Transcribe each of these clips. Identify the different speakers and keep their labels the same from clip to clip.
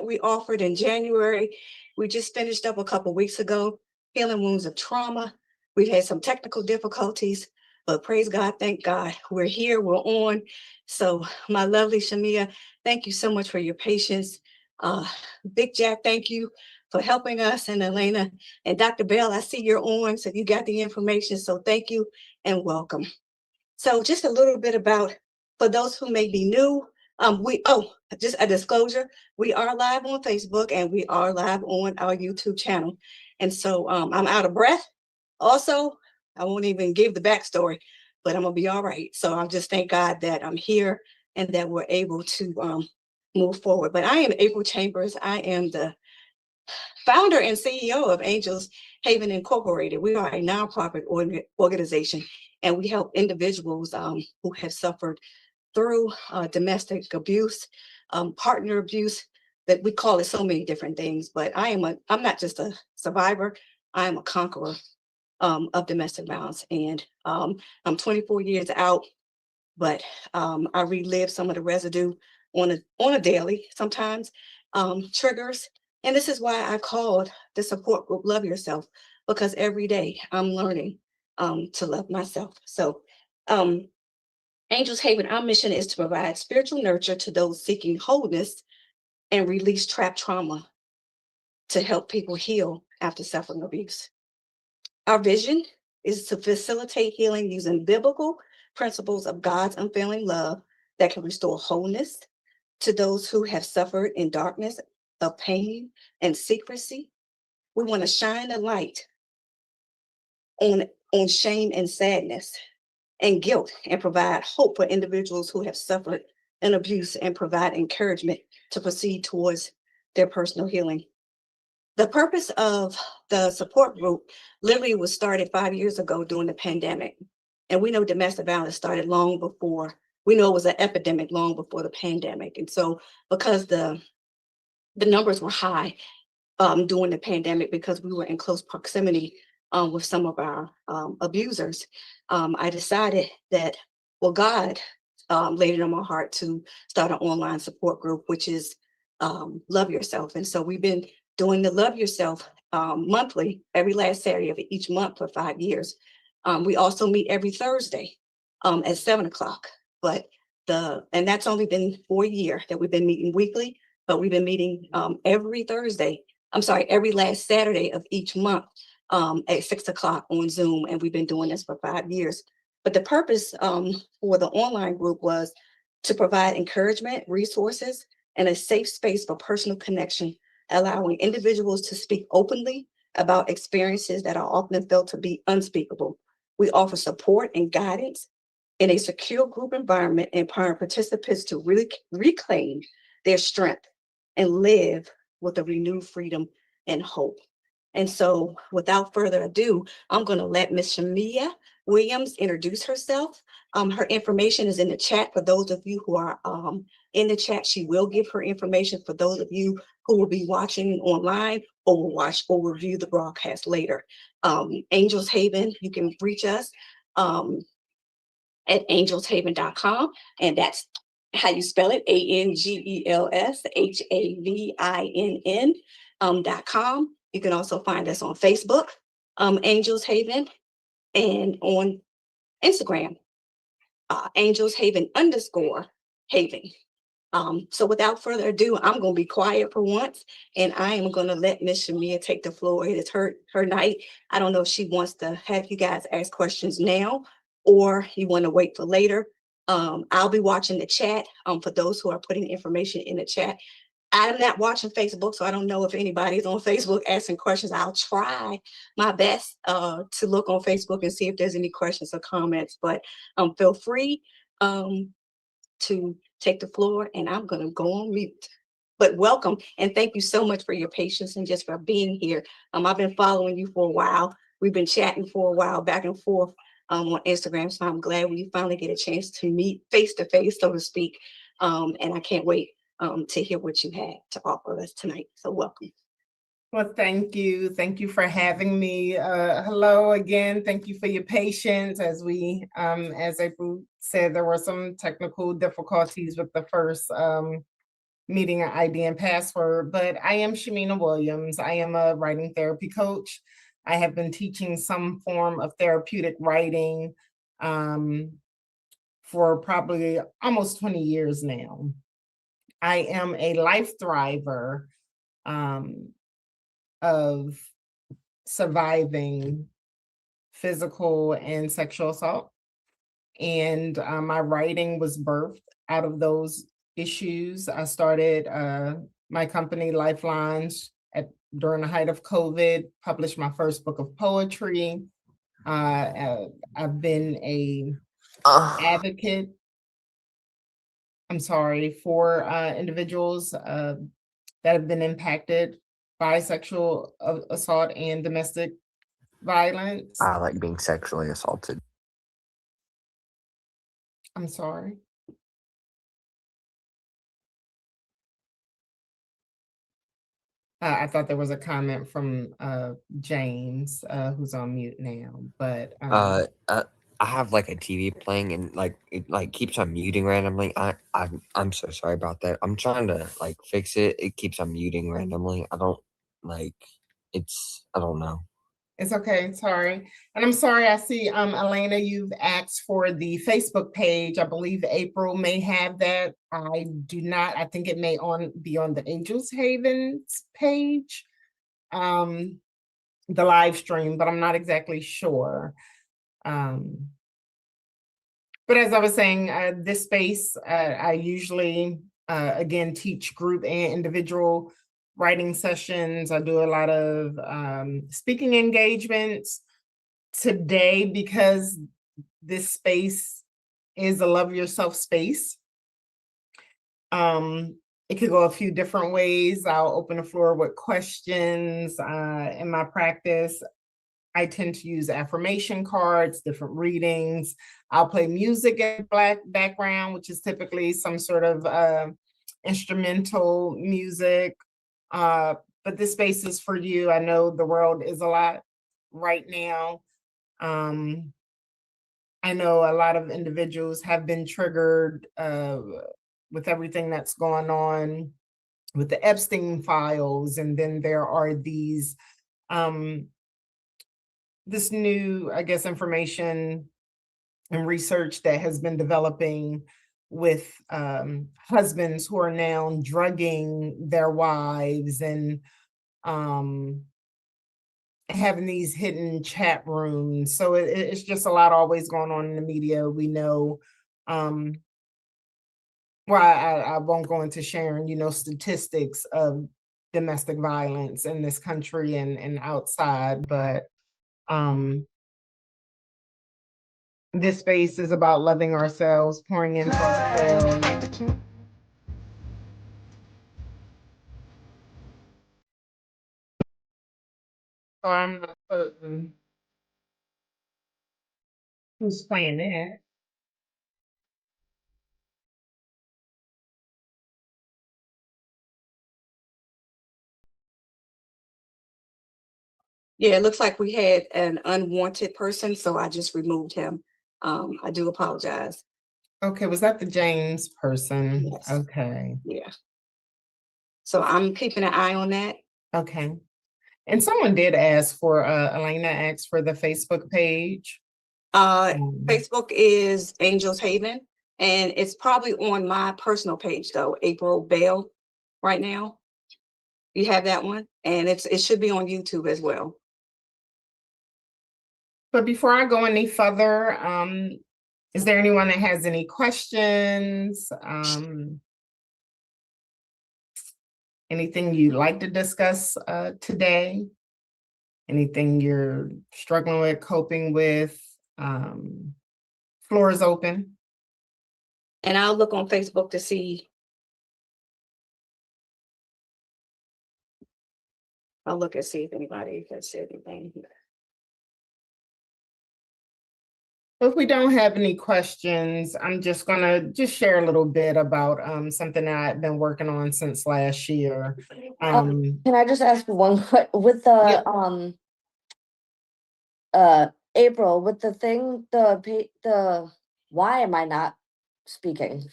Speaker 1: that we offered in January. We just finished up a couple weeks ago, healing wounds of trauma. We've had some technical difficulties, but praise God, thank God, we're here, we're on. So my lovely Shamia, thank you so much for your patience. Big Jack, thank you for helping us, and Elena and Dr. Bell, I see you're on, so you got the information. So thank you and welcome. So just a little bit about, for those who may be new, just a disclosure, we are live on Facebook and we are live on our YouTube channel. And so I'm out of breath. Also, I won't even give the backstory, but I'm gonna be all right. So I'll just thank God that I'm here and that we're able to move forward. But I am April Chambers. I am the founder and CEO of Angels Haven Incorporated. We are a nonprofit organization, and we help individuals who have suffered through domestic abuse, partner abuse, that we call it so many different things. But I'm not just a survivor, I am a conqueror of domestic violence. And I'm 24 years out, but I relive some of the residue on a daily, sometimes triggers. And this is why I called the support group Love Yourself, because every day I'm learning to love myself. So Angels Haven, our mission is to provide spiritual nurture to those seeking wholeness and release trapped trauma to help people heal after suffering abuse. Our vision is to facilitate healing using biblical principles of God's unfailing love that can restore wholeness to those who have suffered in darkness of pain and secrecy. We want to shine a light on shame and sadness and guilt, and provide hope for individuals who have suffered an abuse, and provide encouragement to proceed towards their personal healing. The purpose of the support group literally was started 5 years ago during the pandemic. And we know domestic violence started long before, we know it was an epidemic long before the pandemic. And so because the numbers were high during the pandemic, because we were in close proximity with some of our abusers, I decided that, well, God laid it on my heart to start an online support group, which is Love Yourself. And so we've been doing the Love Yourself monthly, every last Saturday of each month for 5 years. We also meet every Thursday at 7 o'clock. And that's only been for a year that we've been meeting weekly, but we've been meeting every last Saturday of each month at 6 o'clock on Zoom. And we've been doing this for 5 years. But the purpose for the online group was to provide encouragement, resources, and a safe space for personal connection, allowing individuals to speak openly about experiences that are often felt to be unspeakable. We offer support and guidance in a secure group environment, empowering participants to really reclaim their strength and live with a renewed freedom and hope. And so without further ado, I'm going to let Ms. Shamia Williams introduce herself. Her information is in the chat for those of you who are in the chat. She will give her information for those of you who will be watching online or will watch or review the broadcast later. Angels Haven, you can reach us at angelshaven.com, and that's how you spell it, ANGELSHAVINN.com. You can also find us on Facebook, Angels Haven, and on Instagram, Angels Haven _Haven. So without further ado, I'm going to be quiet for once, and I am going to let Miss Shamia take the floor. It is her night. I don't know if she wants to have you guys ask questions now, or you want to wait for later. I'll be watching the chat for those who are putting information in the chat. I'm not watching Facebook, so I don't know if anybody's on Facebook asking questions. I'll try my best to look on Facebook and see if there's any questions or comments, but feel free to take the floor, and I'm going to go on mute. But welcome, and thank you so much for your patience and just for being here. I've been following you for a while. We've been chatting for a while, back and forth on Instagram, so I'm glad we finally get a chance to meet face to face, so to speak. And I can't wait to hear what you had to offer us tonight. So welcome.
Speaker 2: Well, thank you. Thank you for having me. Hello again. Thank you for your patience. As April said, there were some technical difficulties with the first meeting an ID and password, but I am Shamina Williams. I am a writing therapy coach. I have been teaching some form of therapeutic writing for probably almost 20 years now. I am a life thriver of surviving physical and sexual assault. And my writing was birthed out of those issues. I started my company, Lifelines, during the height of COVID, published my first book of poetry. I've been a advocate, for individuals that have been impacted by sexual assault and domestic violence.
Speaker 3: I like being sexually assaulted.
Speaker 2: I'm sorry. I thought there was a comment from James, who's on mute now, but
Speaker 3: I have like a TV playing and like it like keeps on muting randomly. I'm so sorry about that. I'm trying to like fix it. It keeps on muting randomly. I don't know.
Speaker 2: it's okay, sorry. And I'm sorry, I see, Elena, you've asked for the Facebook page. I believe April may have that. I do not. I think it may be on the Angels Havens page, the live stream, but I'm not exactly sure. But as I was saying, this space, I usually, again, teach group and individual writing sessions. I do a lot of speaking engagements. Today, because this space is a love yourself space, it could go a few different ways. I'll open the floor with questions. In my practice, I tend to use affirmation cards, different readings. I'll play music in Black background, which is typically some sort of instrumental music. But this space is for you. I know the world is a lot right now. I know a lot of individuals have been triggered with everything that's going on with the Epstein files. And then there are these this new, I guess, information and research that has been developing with husbands who are now drugging their wives and having these hidden chat rooms. So it's just a lot always going on in the media. We know, well, I won't go into sharing, statistics of domestic violence in this country and outside, but this space is about loving ourselves, pouring into ourselves. So I'm not certain who's playing that.
Speaker 1: Yeah, it looks like we had an unwanted person, so I just removed him. I do apologize.
Speaker 2: Okay, was that the James person?
Speaker 1: Yes.
Speaker 2: Okay.
Speaker 1: Yeah. So I'm keeping an eye on that.
Speaker 2: Okay. And someone did ask for, Elena asked for the Facebook page.
Speaker 1: Facebook is Angels Haven, and it's probably on my personal page though, April Bell, right now. You have that one, and it should be on YouTube as well.
Speaker 2: But before I go any further, is there anyone that has any questions? Anything you'd like to discuss today? Anything you're struggling with, coping with? Floor is open.
Speaker 1: And I'll look on Facebook to see. I'll look and see if anybody has said anything.
Speaker 2: If we don't have any questions, I'm just gonna share a little bit about something that I've been working on since last year.
Speaker 4: Can I just ask one with the April, with the thing, why am I not speaking?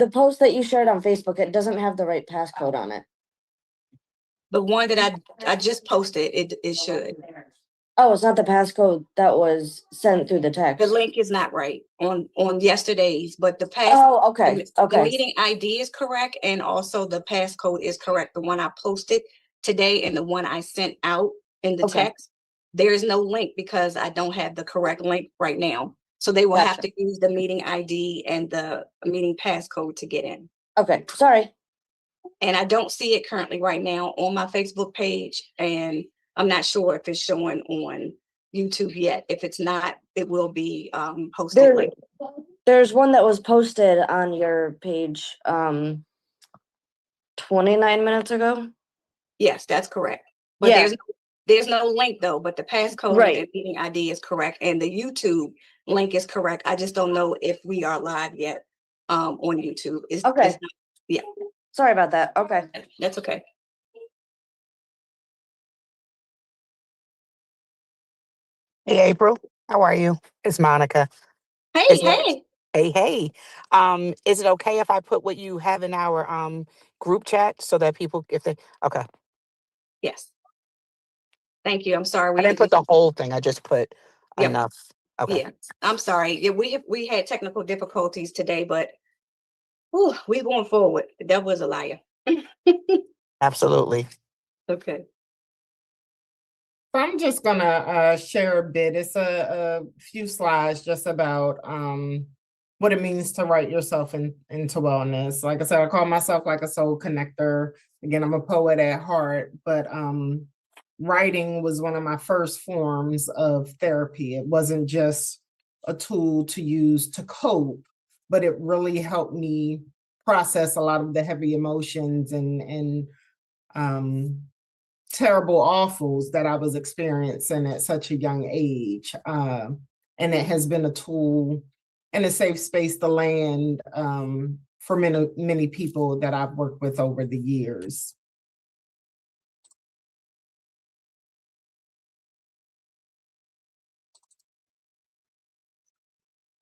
Speaker 4: the post that you shared on Facebook, it doesn't have the right passcode on it.
Speaker 1: The one that I just posted, it should.
Speaker 4: Oh, it's not the passcode that was sent through the text.
Speaker 1: The link is not right on yesterday's, but the pass.
Speaker 4: Oh, okay,
Speaker 1: The
Speaker 4: okay.
Speaker 1: meeting ID is correct, and also the passcode is correct. The one I posted today and the one I sent out in the
Speaker 4: Okay.
Speaker 1: text. There is no link because I don't have the correct link right now. So they will have
Speaker 4: Gotcha.
Speaker 1: to use the meeting ID and the meeting passcode to get in.
Speaker 4: Okay, sorry.
Speaker 1: And I don't see it currently right now on my Facebook page, and I'm not sure if it's showing on YouTube yet. If it's not, it will be posted
Speaker 4: There,
Speaker 1: later.
Speaker 4: there's one that was posted on your page 29 minutes ago.
Speaker 1: Yes, that's correct. But
Speaker 4: Yeah.
Speaker 1: there's no link though, but the passcode
Speaker 4: Right.
Speaker 1: and meeting ID is correct, and the YouTube link is correct. I just don't know if we are live yet on YouTube.
Speaker 4: Okay.
Speaker 1: Yeah,
Speaker 4: Sorry about that. Okay.
Speaker 1: that's okay.
Speaker 5: Hey, April, how are you? It's Monica.
Speaker 1: Hey,
Speaker 5: Is it-
Speaker 1: hey.
Speaker 5: Hey. Is it okay if I put what you have in our group chat so that people, if they, okay.
Speaker 1: Yes. Thank you. I'm sorry.
Speaker 5: I didn't put the whole thing. I just put
Speaker 1: Yep.
Speaker 5: enough. Okay.
Speaker 1: Yeah, I'm sorry. Yeah, we had technical difficulties today, but we're going forward. The devil is a liar.
Speaker 5: Absolutely.
Speaker 1: Okay.
Speaker 2: So I'm just gonna share a bit. It's a few slides just about what it means to write yourself into wellness. Like I said, I call myself like a soul connector. Again, I'm a poet at heart, but writing was one of my first forms of therapy. It wasn't just a tool to use to cope, but it really helped me process a lot of the heavy emotions and terrible awfuls that I was experiencing at such a young age. And it has been a tool and a safe space to land for many people that I've worked with over the years.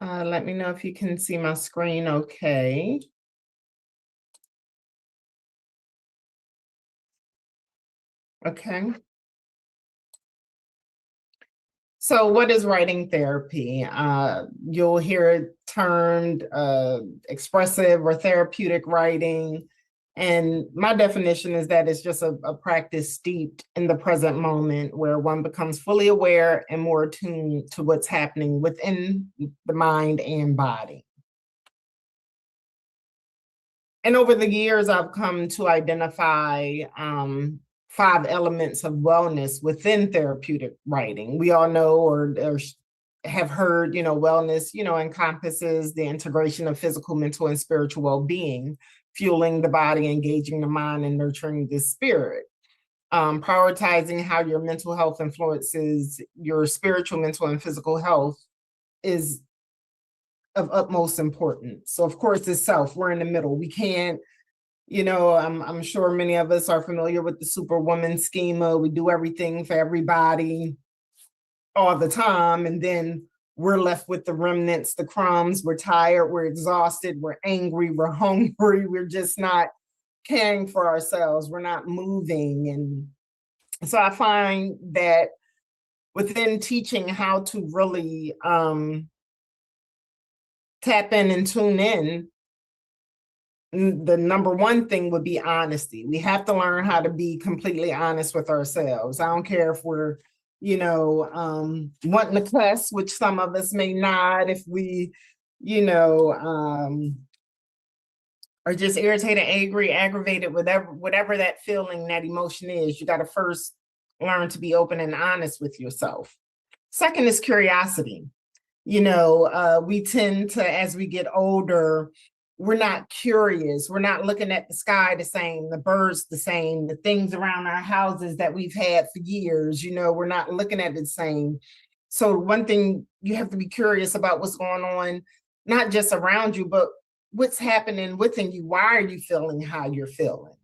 Speaker 2: Let me know if you can see my screen okay. Okay. So what is writing therapy? You'll hear it termed expressive or therapeutic writing. And my definition is that it's just a practice steeped in the present moment where one becomes fully aware and more attuned to what's happening within the mind and body. And over the years, I've come to identify 5 elements of wellness within therapeutic writing. We all know or have heard, wellness, encompasses the integration of physical, mental, and spiritual well-being, fueling the body, engaging the mind, and nurturing the spirit. Prioritizing how your mental health influences your spiritual, mental, and physical health is of utmost importance. So of course, it's self. We're in the middle. We can't, I'm sure many of us are familiar with the Superwoman schema. We do everything for everybody all the time. And then we're left with the remnants, the crumbs. We're tired, we're exhausted, we're angry, we're hungry. We're just not caring for ourselves. We're not moving. And so I find that within teaching how to really tap in and tune in, the number one thing would be honesty. We have to learn how to be completely honest with ourselves. I don't care if we're, wanting to cuss, which some of us may not, if we, are just irritated, angry, aggravated, whatever that feeling, that emotion is. You got to first learn to be open and honest with yourself. Second is curiosity. We tend to, as we get older, we're not curious. We're not looking at the sky the same, the birds the same, the things around our houses that we've had for years. We're not looking at it the same. So one thing, you have to be curious about what's going on, not just around you, but what's happening within you. Why are you feeling how you're feeling?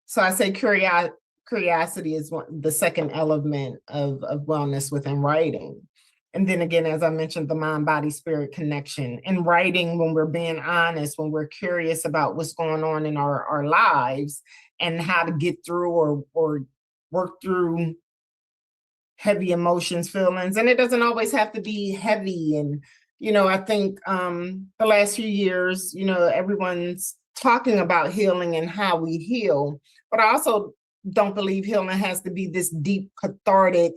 Speaker 2: So I say curiosity is the second element of wellness within writing. And then again, as I mentioned, the mind, body, spirit connection. And writing, when we're being honest, when we're curious about what's going on in our lives and how to get through or work through heavy emotions, feelings. And it doesn't always have to be heavy. And, I think the last few years, everyone's talking about healing and how we heal. But I also don't believe healing has to be this deep, cathartic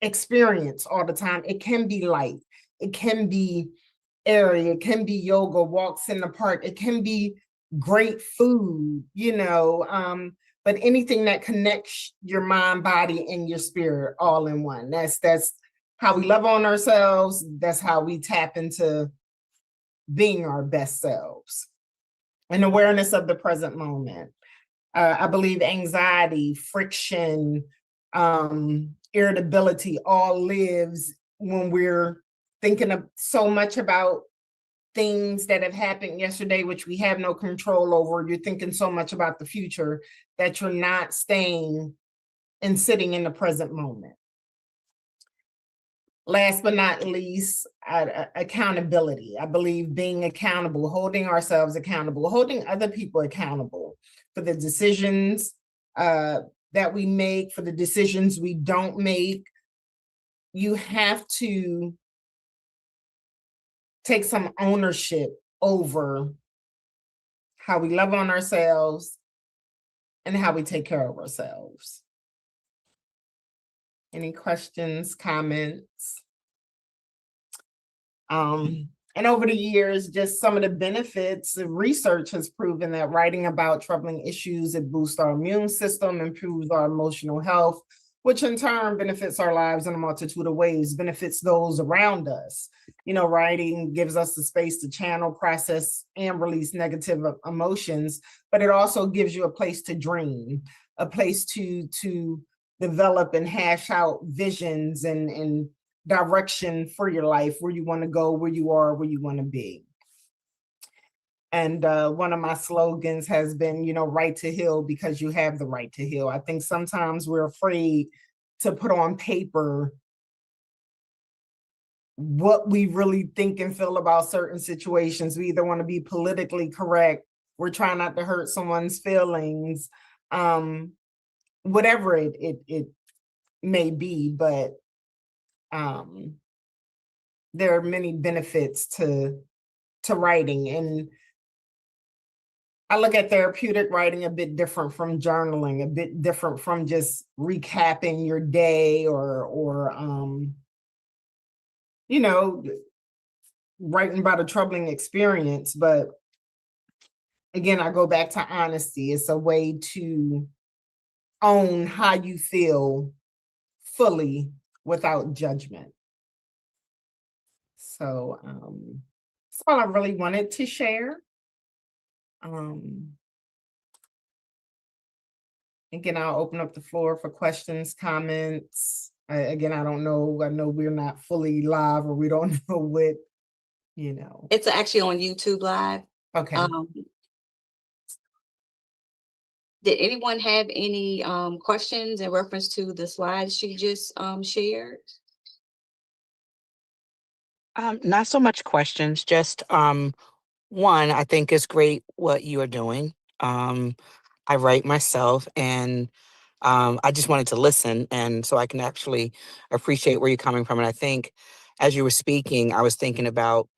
Speaker 2: experience all the time. It can be light. It can be airy. It can be yoga, walks in the park. It can be great food, but anything that connects your mind, body, and your spirit all in one. That's how we love on ourselves. That's how we tap into being our best selves. And awareness of the present moment. I believe anxiety, friction, irritability all lives when we're thinking of so much about things that have happened yesterday, which we have no control over. You're thinking so much about the future that you're not staying and sitting in the present moment. Last but not least, accountability. I believe being accountable, holding ourselves accountable, holding other people accountable for the decisions that we make, for the decisions we don't make. You have to take some ownership over how we love on ourselves and how we take care of ourselves. Any questions, comments? And over the years, just some of the benefits, the research has proven that writing about troubling issues, it boosts our immune system, improves our emotional health, which in turn benefits our lives in a multitude of ways, benefits those around us. Writing gives us the space to channel, process, and release negative emotions, but it also gives you a place to dream, a place to develop and hash out visions and direction for your life, where you want to go, where you are, where you want to be. And one of my slogans has been, right to heal because you have the right to heal. I think sometimes we're afraid to put on paper what we really think and feel about certain situations. We either want to be politically correct, we're trying not to hurt someone's feelings, whatever it may be, but there are many benefits to writing. And I look at therapeutic writing a bit different from journaling, a bit different from just recapping your day or writing about a troubling experience. But again, I go back to honesty. It's a way to own how you feel fully without judgment. So that's all I really wanted to share. Again, I'll open up the floor for questions, comments. Again, I don't know. I know we're not fully live, or we don't know what,
Speaker 1: It's actually on YouTube Live.
Speaker 2: Okay.
Speaker 1: Did anyone have any questions in reference to the slides she just shared?
Speaker 5: Not so much questions, just one, I think it's great what you are doing. I write myself, and I just wanted to listen, and so I can actually appreciate where you're coming from. And I think as you were speaking, I was thinking about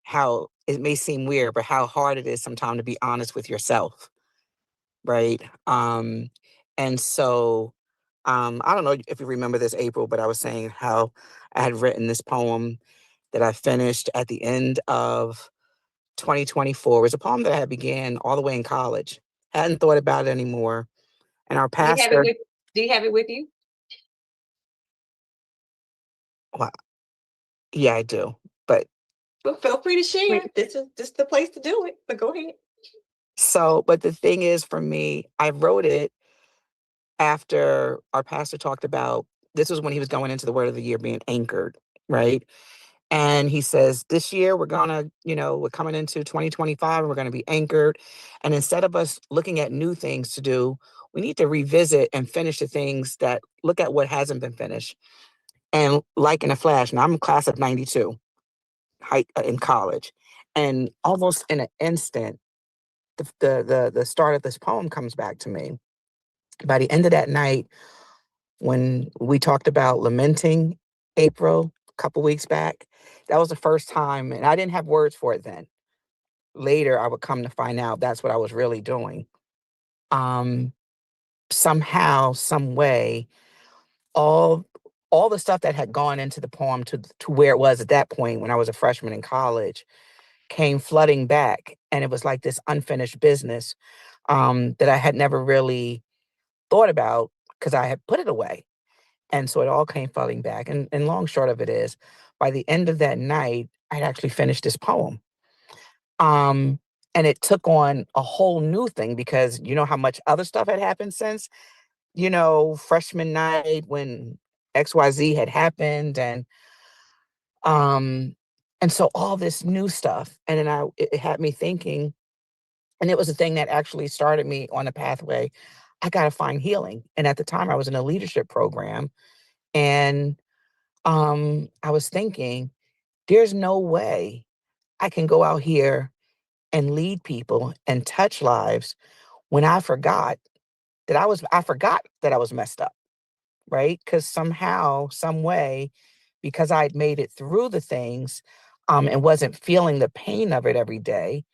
Speaker 5: how it may seem weird, but how hard it is sometimes to be honest with yourself, right? And so I don't know if you remember this, April, but I was saying how I had written this poem that I finished at the end of 2024. It was a poem that I had began all the way in college. Hadn't thought about it anymore. And our
Speaker 1: Do you have it
Speaker 5: pastor,
Speaker 1: with, do you have it with you?
Speaker 5: well, yeah, I do. But
Speaker 1: Well, feel free to share. This is the place to do it, but go ahead.
Speaker 5: but the thing is, for me, I wrote it after our pastor talked about, this was when he was going into the word of the year being anchored, right? And he says, this year we're we're coming into 2025 and we're going to be anchored. And instead of us looking at new things to do, we need to revisit and finish the things that look at what hasn't been finished. And like in a flash, now I'm a class of 92 in college. And almost in an instant, the start of this poem comes back to me. By the end of that night, when we talked about lamenting April a couple weeks back, that was the first time, and I didn't have words for it then. Later, I would come to find out that's what I was really doing. Somehow, some way, all all the stuff that had gone into the poem to where it was at that point when I was a freshman in college came flooding back, and it was like this unfinished business that I had never really thought about because I had put it away. And so it all came flooding back. And long short of it is, by the end of that night, I'd actually finished this poem. Um, and it took on a whole new thing because you know how much other stuff had happened since, freshman night when XYZ had happened um and so all this new stuff. And then it had me thinking, and it was a thing that actually started me on a pathway. I gotta find healing. And at the time I was in a leadership program and I was thinking, there's no way I can go out here and lead people and touch lives when I forgot that I was messed up, right? Because somehow, some way, because I'd made it through the things, and wasn't feeling the pain of it every day,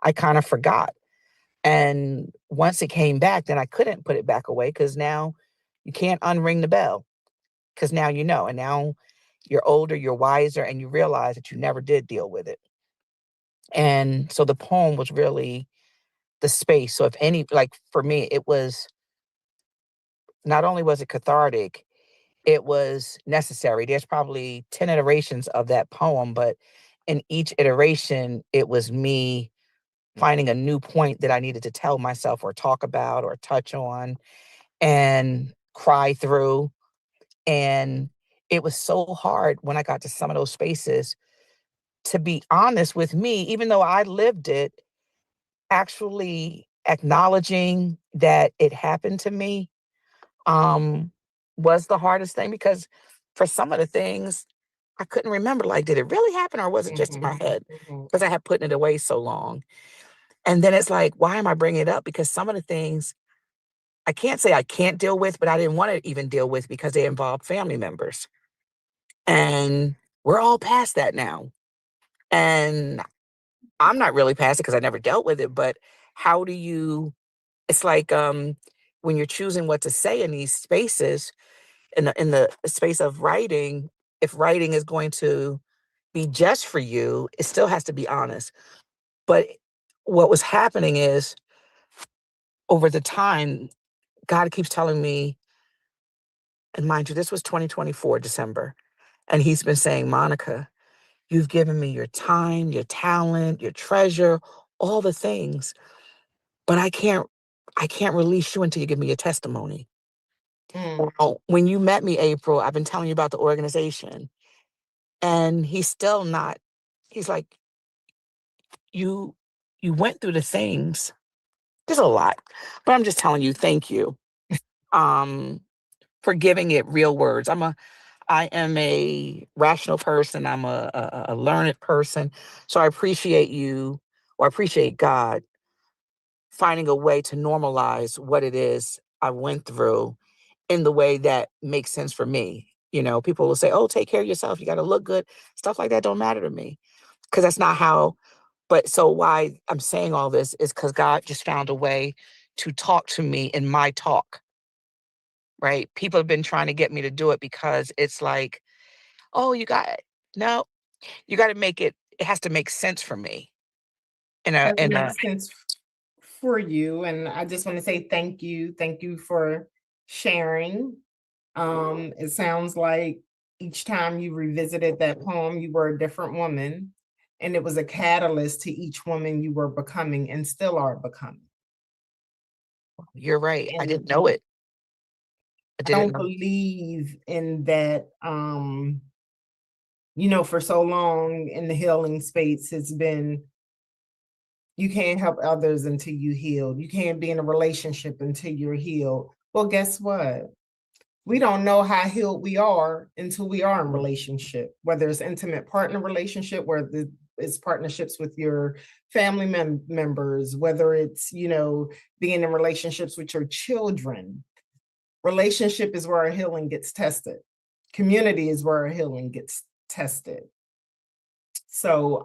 Speaker 5: I kind of forgot. And once it came back, then I couldn't put it back away because now you can't unring the bell because now you know. And now you're older, you're wiser, and you realize that you never did deal with it. And so the poem was really the space. So if any, like for me, it was not only was it cathartic, it was necessary. There's probably 10 iterations of that poem, but in each iteration, it was me finding a new point that I needed to tell myself or talk about or touch on and cry through. And it was so hard when I got to some of those spaces to be honest with me, even though I lived it, actually acknowledging that it happened to me um was the hardest thing because for some of the things I couldn't remember, like, did it really happen or was it just in my head? Because I had put it away so long. And then it's like, why am I bringing it up? Because some of the things I can't say I can't deal with, but I didn't want to even deal with because they involved family members. And we're all past that now. And I'm not really past it because I never dealt with it, but how do you, it's like when you're choosing what to say in these spaces, in the space of writing, if writing is going to be just for you, it still has to be honest. But what was happening is over the time, God keeps telling me, and mind you, this was 2024, December. And he's been saying, Monica, you've given me your time, your talent, your treasure, all the things, but I can't release you until you give me your testimony. Well, when you met me, April, I've been telling you about the organization. And he's still not, he's like, you you went through the things. There's a lot. But I'm just telling you, thank you. Um, for giving it real words. I am a rational person. I'm a learned person. So I appreciate you, or I appreciate God finding a way to normalize what it is I went through in the way that makes sense for me. People will say, oh, take care of yourself. You got to look good. Stuff like that don't matter to me because that's not how. But so why I'm saying all this is because God just found a way to talk to me in my talk, right? People have been trying to get me to do it because it's like, oh, no, you got to make it has to make sense for me.
Speaker 2: It makes sense for you. And I just want to say thank you. Thank you for sharing. It sounds like each time you revisited that poem, you were a different woman. And it was a catalyst to each woman you were becoming and still are becoming.
Speaker 5: You're right. I
Speaker 2: And
Speaker 5: didn't know it. I
Speaker 2: I
Speaker 5: didn't
Speaker 2: don't
Speaker 5: know.
Speaker 2: believe in that. For so long in the healing space, it's been you can't help others until you healed. You can't be in a relationship until you're healed. Well, guess what? we don't know how healed we are until we are in relationship, whether it's intimate partner relationship, whether it's partnerships with your family members, whether it's, being in relationships with your children. Relationship is where our healing gets tested. Community is where our healing gets tested. So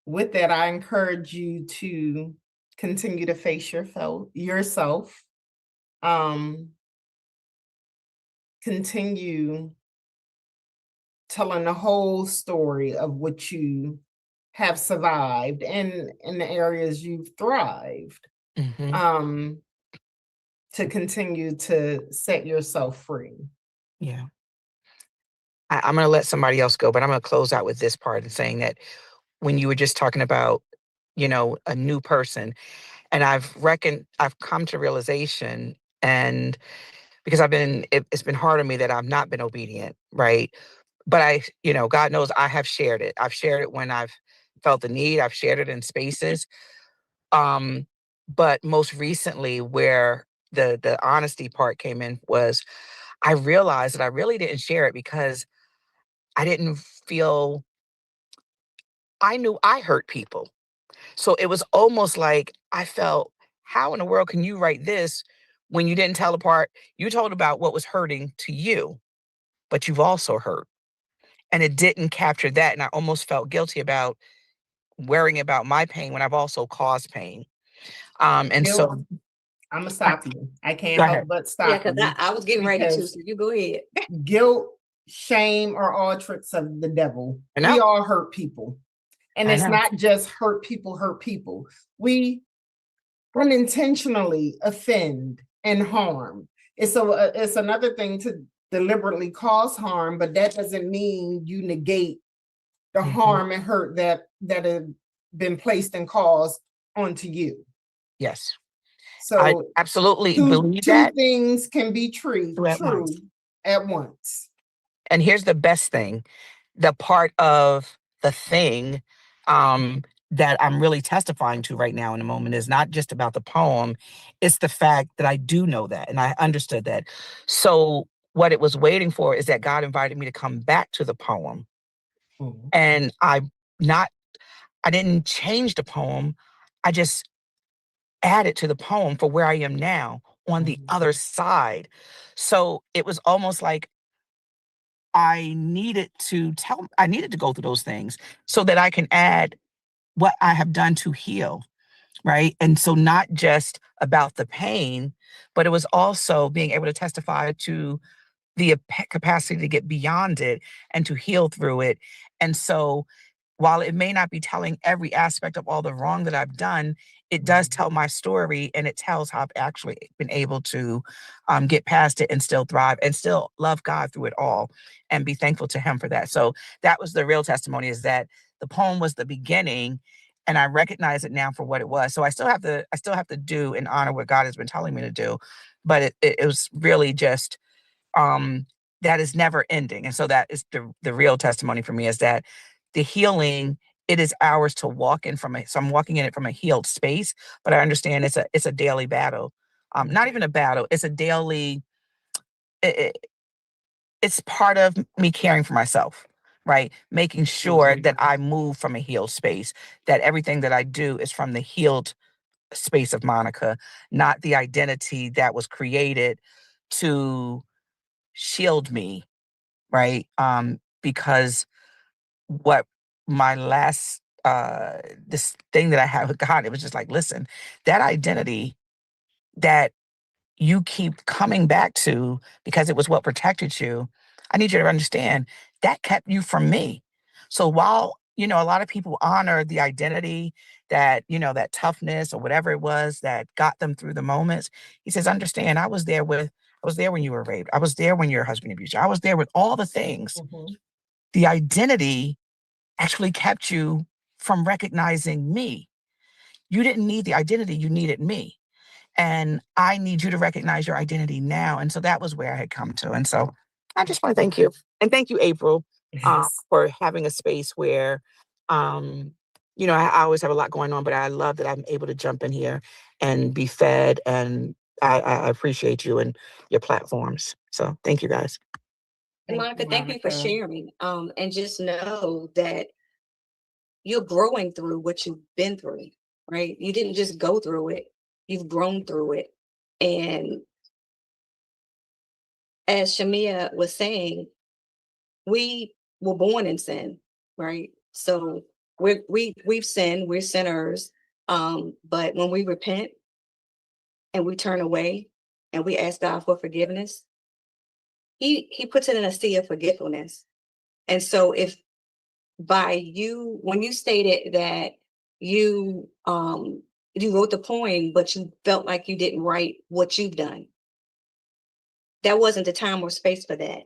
Speaker 2: with that, I encourage you to continue to face yourself. Continue telling the whole story of what you have survived and in the areas you've thrived.
Speaker 5: Mhm.
Speaker 2: To continue to set yourself free.
Speaker 5: Yeah. I'm going to let somebody else go, but I'm going to close out with this part and saying that when you were just talking about, a new person, and I've come to realization, and because it's been hard on me that I've not been obedient, right? But God knows I have shared it. I've shared it when I've felt the need. I've shared it in spaces. But most recently, where the honesty part came in was I realized that I really didn't share it because I didn't feel I knew I hurt people. So it was almost like I felt, how in the world can you write this when you didn't tell apart? You told about what was hurting to you, but you've also hurt. And it didn't capture that. And I almost felt guilty about worrying about my pain when I've also caused pain. And
Speaker 2: Guilt,
Speaker 5: so
Speaker 2: I'm gonna stop you. I can't
Speaker 5: go
Speaker 2: help
Speaker 5: ahead.
Speaker 2: but
Speaker 1: Yeah,
Speaker 2: stop
Speaker 1: because
Speaker 2: you
Speaker 1: I was getting ready to,
Speaker 2: because
Speaker 1: so you go ahead.
Speaker 2: guilt, shame are all tricks of the devil.
Speaker 5: I know.
Speaker 2: We all hurt people. And
Speaker 5: I
Speaker 2: it's
Speaker 5: know.
Speaker 2: not just hurt people. We unintentionally offend and harm. It's another thing to deliberately cause harm, but that doesn't mean you negate the
Speaker 5: Mhm.
Speaker 2: harm and hurt that have been placed and caused onto you.
Speaker 5: Yes. I
Speaker 2: So
Speaker 5: absolutely believe
Speaker 2: two
Speaker 5: that.
Speaker 2: things can be true
Speaker 5: Two at once.
Speaker 2: at once.
Speaker 5: And here's the best thing. The part of the thing that I'm really testifying to right now in the moment is not just about the poem. It's the fact that I do know that and I understood that. So what it was waiting for is that God invited me to come back to the poem.
Speaker 2: Mhm.
Speaker 5: And I didn't change the poem. I just added to the poem for where I am now on the
Speaker 2: Mhm.
Speaker 5: other side. So it was almost like I needed to go through those things so that I can add what I have done to heal, right? And so not just about the pain, but it was also being able to testify to the capacity to get beyond it and to heal through it. And so while it may not be telling every aspect of all the wrong that I've done, it does tell my story and it tells how I've actually been able to get past it and still thrive and still love God through it all and be thankful to Him for that. So that was the real testimony, is that the poem was the beginning and I recognize it now for what it was. So I still have to do and honor what God has been telling me to do. But it was really just that is never ending. And so that is the real testimony for me, is that the healing, it is ours to walk in so I'm walking in it from a healed space, but I understand it's a daily battle. Not even a battle, it's a daily, it, it's part of me caring for myself, right? Making sure that I move from a healed space, that everything that I do is from the healed space of Monica, not the identity that was created to shield me, right? Because what my last this thing that I had with God, it was just like, listen, that identity that you keep coming back to because it was what protected you, I need you to understand that kept you from me. So while, a lot of people honor the identity that, that toughness or whatever it was that got them through the moments, he says, understand, I was there when you were raped. I was there when your husband abused you. I was there with all the things.
Speaker 2: Mhm.
Speaker 5: The identity actually kept you from recognizing me. You didn't need the identity, you needed me. And I need you to recognize your identity now. And so that was where I had come to. And so I just want to thank you. And thank you, April,
Speaker 2: Yes.
Speaker 5: for having a space where, I always have a lot going on, but I love that I'm able to jump in here and be fed and I appreciate you and your platforms. So thank you guys.
Speaker 1: And
Speaker 2: Thank
Speaker 1: Monica, thank you for
Speaker 2: Monica.
Speaker 1: sharing. And just know that you're growing through what you've been through, right? You didn't just go through it, you've grown through it. And as Shamia was saying, we were born in sin, right? So we've sinned, we're sinners. But when we repent and we turn away and we ask God for forgiveness, he puts it in a sea of forgetfulness. And so if by you, when you stated that you you wrote the poem, but you felt like you didn't write what you've done, that wasn't the time or space for that.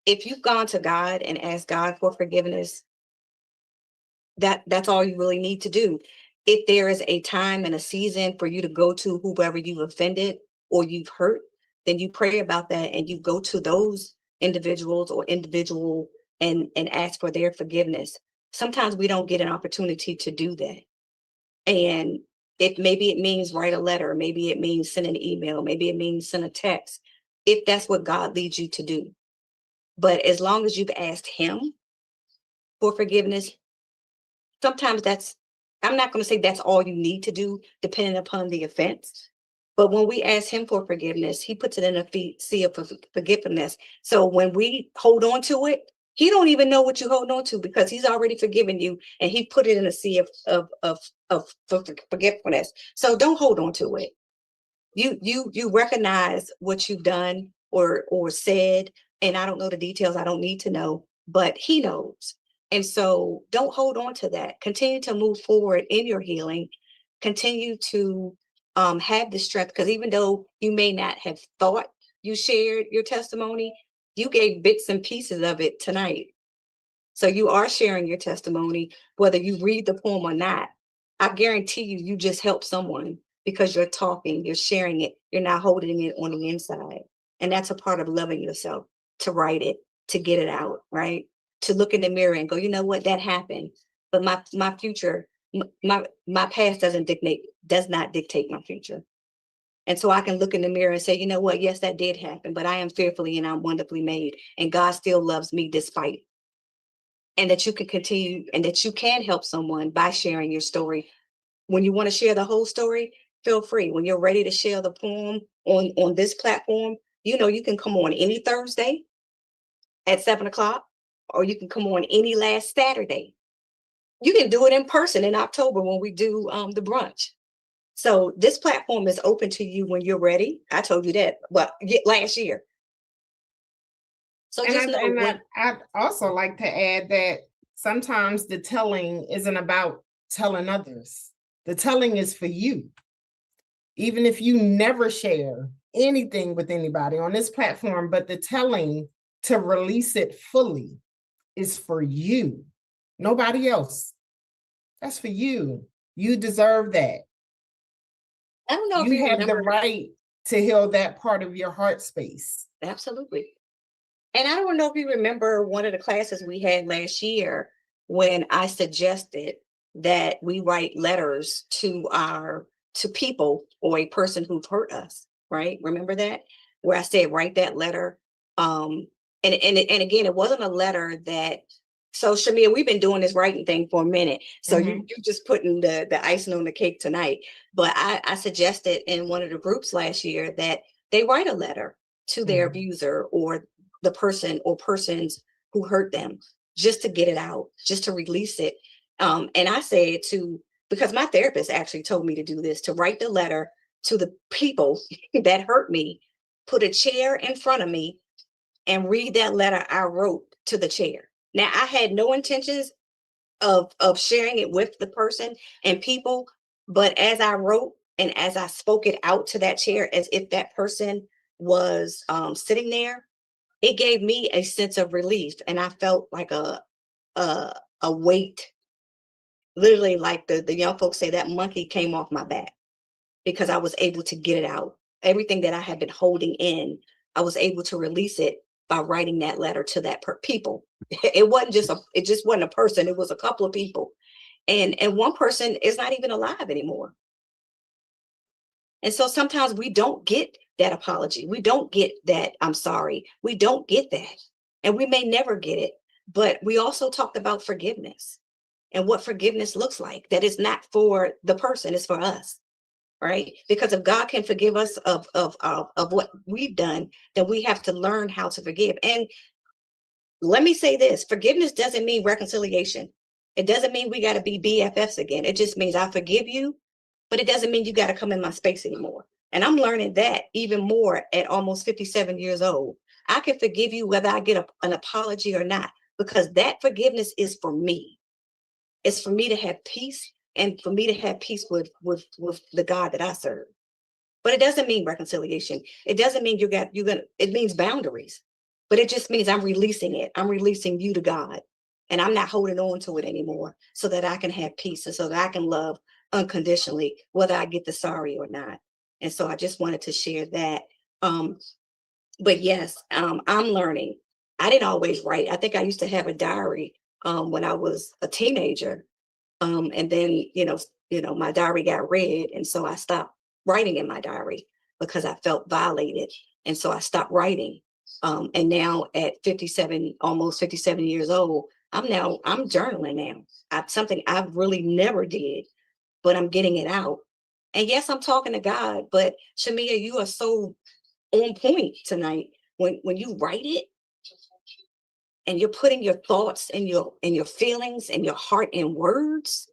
Speaker 1: If you've gone to God and asked God for forgiveness, that's all you really need to do. If there is a time and a season for you to go to whoever you've offended or you've hurt, then you pray about that and you go to those individuals or individual and ask for their forgiveness. Sometimes we don't get an opportunity to do that. And if maybe it means write a letter, maybe it means send an email, maybe it means send a text, if that's what God leads you to do. But as long as you've asked him for forgiveness, sometimes that's, I'm not going to say that's all you need to do, depending upon the offense. But when we ask him for forgiveness, he puts it in a sea of forgiveness. So when we hold on to it, he don't even know what you hold on to because he's already forgiven you and he put it in a sea of forgiveness. So don't hold on to it. You recognize what you've done or said, and I don't know the details. I don't need to know, but he knows. And so don't hold on to that. Continue to move forward in your healing. Continue to have the strength, because even though you may not have thought you shared your testimony, you gave bits and pieces of it tonight. So you are sharing your testimony, whether you read the poem or not. I guarantee you, you just helped someone because you're talking, you're sharing it, you're not holding it on the inside. And that's a part of loving yourself, to write it, to get it out, right? To look in the mirror and go, you know what, that happened. But my future, my past does not dictate my future. And so I can look in the mirror and say, you know what, yes, that did happen, but I am fearfully and I'm wonderfully made. And God still loves me despite. And that you can continue and that you can help someone by sharing your story. When you want to share the whole story, feel free. When you're ready to share the poem on this platform, you know, you can come on any Thursday at 7:00, or you can come on any last Saturday. You can do it in person in October when we do the brunch. So this platform is open to you when you're ready. I told you that, last year. So just know when,
Speaker 2: I'd also like to add that sometimes the telling isn't about telling others. The telling is for you. Even if you never share anything with anybody on this platform, but the telling to release it fully is for you, nobody else. That's for you. You deserve that.
Speaker 1: I don't know if
Speaker 2: You
Speaker 1: you
Speaker 2: have the
Speaker 1: remember.
Speaker 2: right to heal that part of your heart space.
Speaker 1: Absolutely. And I don't know if you remember one of the classes we had last year when I suggested that we write letters to people or a person who's hurt us, right? Remember that? Where I said, write that letter. And again, it wasn't a letter that, so Shamia, we've been doing this writing thing for a minute. So you just putting the icing on the cake tonight. But I suggested in one of the groups last year that they write a letter to their abuser or the person or persons who hurt them, just to get it out, just to release it. And I said because my therapist actually told me to do this, to write the letter to the people that hurt me, put a chair in front of me and read that letter I wrote to the chair. Now, I had no intentions of sharing it with the person and people, but as I wrote and as I spoke it out to that chair, as if that person was sitting there, it gave me a sense of relief, and I felt like a weight, literally, like the young folks say, that monkey came off my back, because I was able to get it out. Everything that I had been holding in, I was able to release it by writing that letter to that people. It just wasn't a person. It was a couple of people, and one person is not even alive anymore. And so sometimes we don't get that apology. We don't get that I'm sorry. We don't get that. And we may never get it. But we also talked about forgiveness and what forgiveness looks like. That is not for the person, it's for us. Right? Because if God can forgive us of what we've done, then we have to learn how to forgive. And let me say this, forgiveness doesn't mean reconciliation. It doesn't mean we got to be BFFs again. It just means I forgive you, but it doesn't mean you got to come in my space anymore. And I'm learning that even more at almost 57 years old. I can forgive you whether I get an apology or not, because that forgiveness is for me. It's for me to have peace and for me to have peace with the God that I serve. But it doesn't mean reconciliation. It doesn't mean it means boundaries. But it just means I'm releasing it. I'm releasing you to God. And I'm not holding on to it anymore so that I can have peace and so that I can love unconditionally, whether I get the sorry or not. And so I just wanted to share that. But yes, I'm learning. I didn't always write. I think I used to have a diary when I was a teenager. And then, my diary got read. And so I stopped writing in my diary because I felt violated. And so I stopped writing. And now at 57, almost 57 years old, I'm journaling now. Something I really never did, but I'm getting it out. And yes, I'm talking to God, but Shamia, you are so on point tonight. When you write it and you're putting your thoughts and your feelings and your heart in words,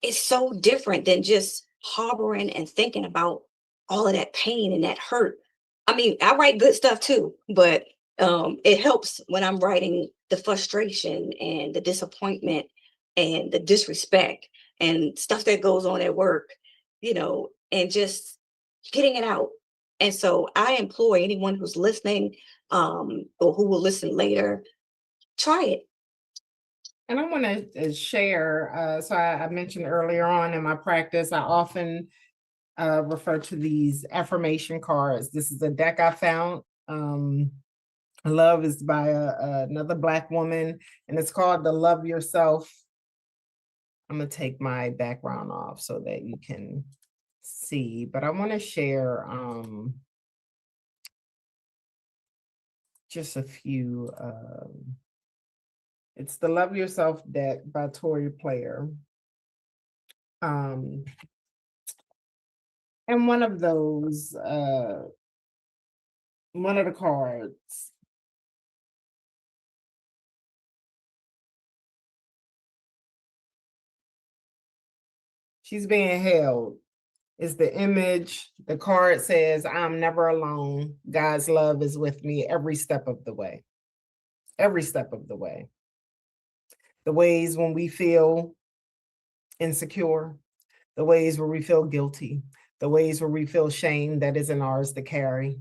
Speaker 1: it's so different than just harboring and thinking about all of that pain and that hurt. I mean, I write good stuff too, but it helps when I'm writing the frustration and the disappointment and the disrespect and stuff that goes on at work, and just getting it out. And so I implore anyone who's listening or who will listen later, try it.
Speaker 2: And I want to share, so I mentioned earlier on in my practice, I often refer to these affirmation cards. This is a deck I found. Love is by another Black woman, and it's called the Love Yourself. I'm going to take my background off so that you can see, but I want to share just a few. It's the Love Yourself deck by Tori Player. And one of those, one of the cards, she's being held. Is the image. The card says, I'm never alone. God's love is with me every step of the way. Every step of the way. The ways when we feel insecure, the ways where we feel guilty, the ways where we feel shame that isn't ours to carry.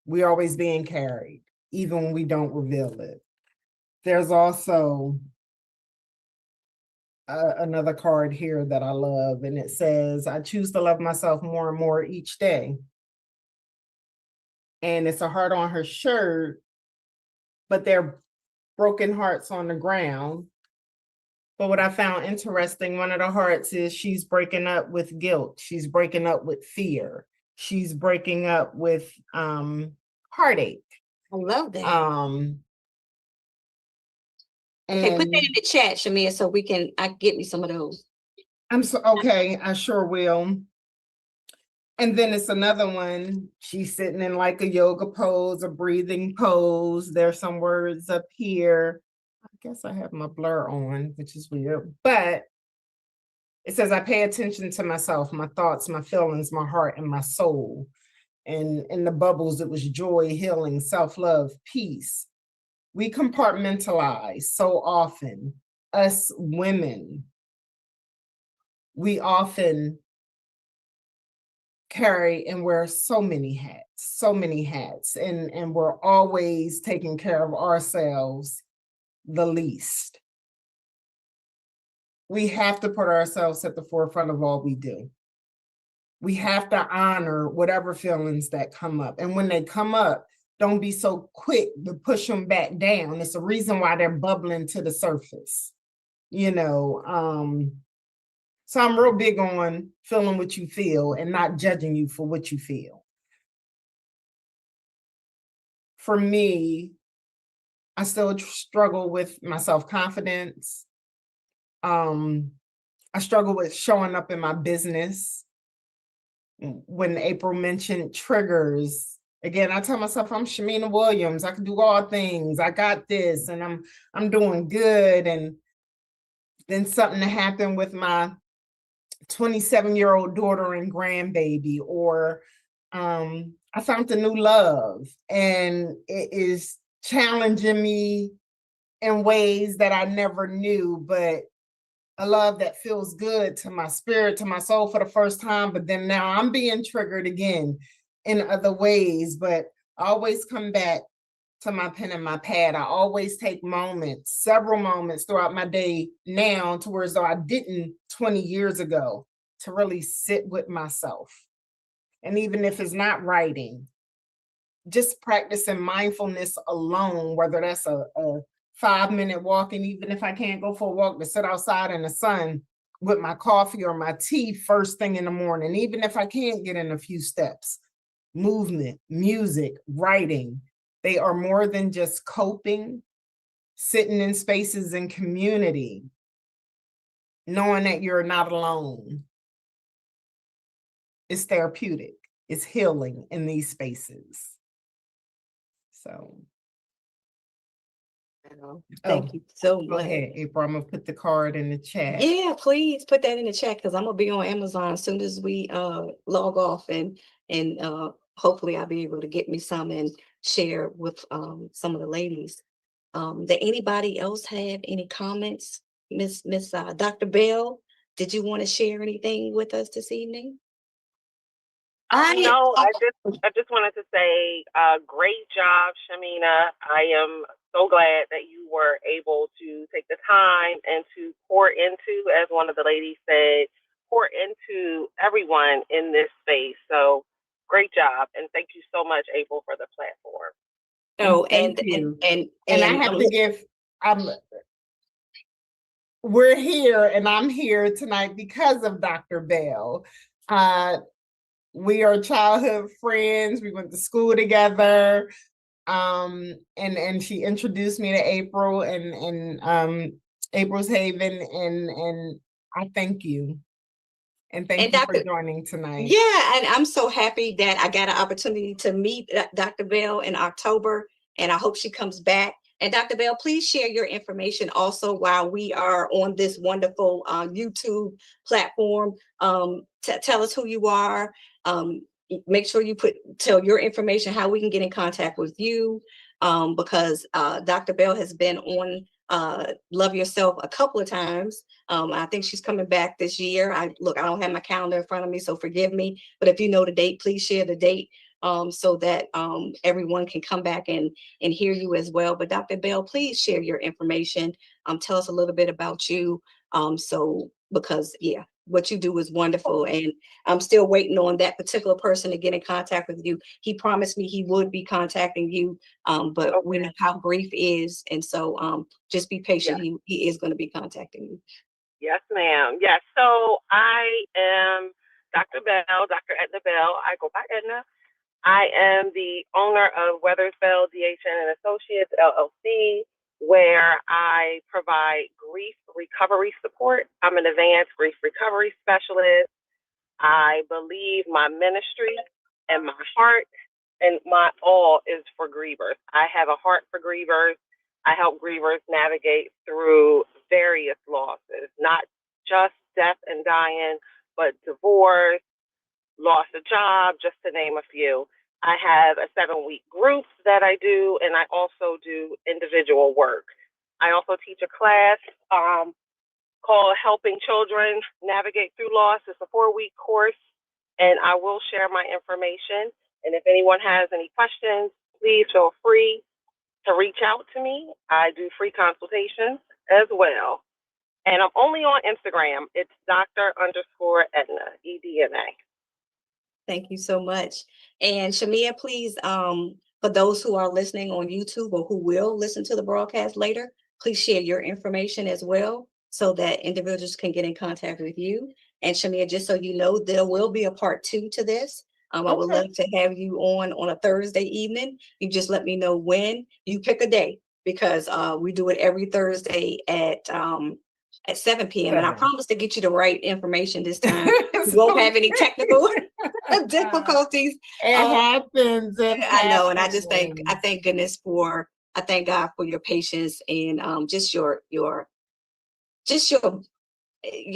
Speaker 2: We're always being carried, even when we don't reveal it. There's also another card here that I love, and it says, I choose to love myself more and more each day. And it's a heart on her shirt, but they're broken hearts on the ground. But what I found interesting, one of the hearts is she's breaking up with guilt. She's breaking up with fear. She's breaking up with heartache.
Speaker 1: I love that. Okay, put that in the chat, Shamia, so I get me some of those.
Speaker 2: Okay, I sure will. And then it's another one. She's sitting in like a yoga pose, a breathing pose. There's some words up here. I guess I have my blur on, which is weird, but it says, I pay attention to myself, my thoughts, my feelings, my heart, and my soul. And in the bubbles, it was joy, healing, self-love, peace. We compartmentalize so often. Us women, we often carry and wear so many hats, and we're always taking care of ourselves the least. We have to put ourselves at the forefront of all we do. We have to honor whatever feelings that come up. And when they come up, don't be so quick to push them back down. It's a reason why they're bubbling to the surface. So I'm real big on feeling what you feel and not judging you for what you feel. For me, I still struggle with my self-confidence. I struggle with showing up in my business. When April mentioned triggers, again, I tell myself I'm Shamina Williams. I can do all things. I got this, and I'm doing good. And then something happened with my 27-year-old daughter and grandbaby, or I found a new love, and it is challenging me in ways that I never knew, but a love that feels good to my spirit, to my soul for the first time. But then now I'm being triggered again in other ways, but I always come back to my pen and my pad. I always take moments, several moments throughout my day now, to where as though I didn't 20 years ago, to really sit with myself. And even if it's not writing, just practicing mindfulness alone, whether that's a 5-minute walk, and even if I can't go for a walk, to sit outside in the sun with my coffee or my tea first thing in the morning, even if I can't get in a few steps. Movement, music, writing, they are more than just coping. Sitting in spaces in community, knowing that you're not alone, is therapeutic. It's healing in these spaces. So
Speaker 1: Thank you so
Speaker 2: go
Speaker 1: much.
Speaker 2: ahead, April. I'm gonna put the card in the chat.
Speaker 1: Yeah, please put that in the chat, because I'm gonna be on Amazon as soon as we log off, and hopefully I'll be able to get me some and share with some of the ladies. Did anybody else have any comments? Miss Dr. Bell, did you want to share anything with us this evening?
Speaker 6: No, I just wanted to say, great job, Shamina. I am so glad that you were able to take the time and to pour into, as one of the ladies said, pour into everyone in this space. So great job, and thank you so much, April, for the platform.
Speaker 1: Oh,
Speaker 2: Thank you.
Speaker 1: and
Speaker 2: I have to give, we're here, and I'm here tonight because of Dr. Bell. We are childhood friends. We went to school together. And she introduced me to April and April's Haven, and I thank you. And thank you for joining tonight.
Speaker 1: Yeah, and I'm so happy that I got an opportunity to meet Dr. Bell in October, and I hope she comes back. And Dr. Bell, please share your information also while we are on this wonderful YouTube platform. Tell us who you are. Make sure you tell your information, how we can get in contact with you, because Dr. Bell has been on Love Yourself a couple of times. I think she's coming back this year. I don't have my calendar in front of me, so forgive me. But if you know the date, please share the date so that everyone can come back and hear you as well. But Dr. Bell, please share your information. Tell us a little bit about you. Because what you do is wonderful, and I'm still waiting on that particular person to get in contact with you. He promised me he would be contacting you, but we know how grief is, and so just be patient. Yeah. He is going to be contacting you.
Speaker 6: Yes, ma'am. Yes. So I am Dr. Bell, Dr. Edna Bell. I go by Edna. I am the owner of Weathers Bell DHN and Associates LLC, where I provide grief recovery support. I'm an advanced grief recovery specialist. I believe my ministry and my heart and my all is for grievers. I have a heart for grievers. I help grievers navigate through various losses, not just death and dying, but divorce, loss of job, just to name a few. I have a 7-week group that I do, and I also do individual work. I also teach a class called Helping Children Navigate Through Loss. It's a 4-week course, and I will share my information. And if anyone has any questions, please feel free to reach out to me. I do free consultations as well. And I'm only on Instagram. It's Dr._Edna, EDNA.
Speaker 1: Thank you so much. And Shamia, please, for those who are listening on YouTube or who will listen to the broadcast later, please share your information as well. so that individuals can get in contact with you. And Shamia, just so you know, there will be a part 2 to this. I would
Speaker 2: Okay.
Speaker 1: love to have you on a Thursday evening. You just let me know when. You pick a day, because we do it every Thursday at 7 p.m. And I
Speaker 2: 7.
Speaker 1: promise to get you the right information this time. You won't have any technical difficulties.
Speaker 2: It happens. It
Speaker 1: I know, and I just
Speaker 2: happens.
Speaker 1: I thank God for your patience and just your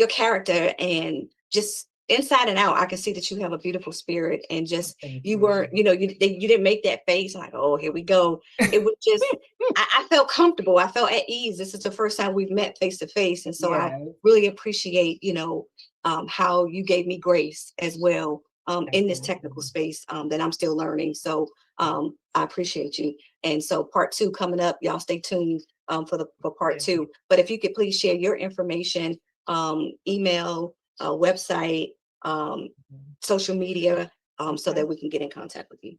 Speaker 1: character, and just inside and out. I can see that you have a beautiful spirit, and just
Speaker 2: Thank
Speaker 1: you weren't, you didn't make that face like, oh, here we go. It was just I felt comfortable. I felt at ease. This is the first time we've met face to face, and so I
Speaker 2: Yes.
Speaker 1: really appreciate how you gave me grace as well in this technical space that I'm still learning. So I appreciate you. And so part 2 coming up. Y'all stay tuned for part 2. But if you could please share your information, email, website, social media, so that we can get in contact with you.